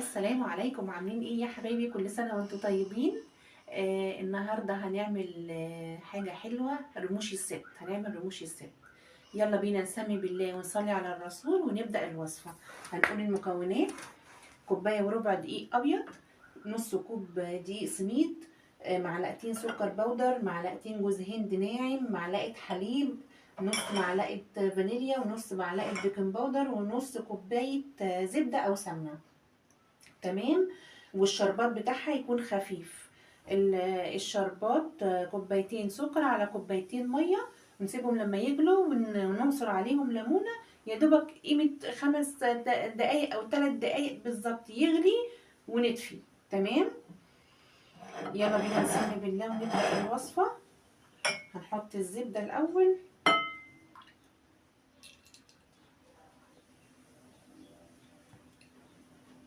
السلام عليكم، عاملين ايه يا حبايبي؟ كل سنة وانتم طيبين. النهاردة هنعمل حاجة حلوة، رموش الست. هنعمل رموش الست. يلا بينا نسمي بالله ونصلي على الرسول ونبدأ الوصفة. هنقول المكونات: كوباية وربع دقيق أبيض، نص كوب دقيق سميد، معلقتين سكر بودر، معلقتين جوز هند ناعم، معلقة حليب، نص معلقة فانيليا، ونص معلقة بيكنج باودر، ونص كوباية زبدة أو سمنة. تمام. والشربات بتاعها يكون خفيف. الشربات كوبايتين سكر على كوبايتين ميه، ونسيبهم لما يغلوا ونعصر عليهم ليمونه، يا دوبك قيمه 5 دقايق او 3 دقايق بالظبط يغلي ونطفي. تمام. يلا بينا نسمي بالله ونبدأ الوصفة. هنحط الزبدة الأول.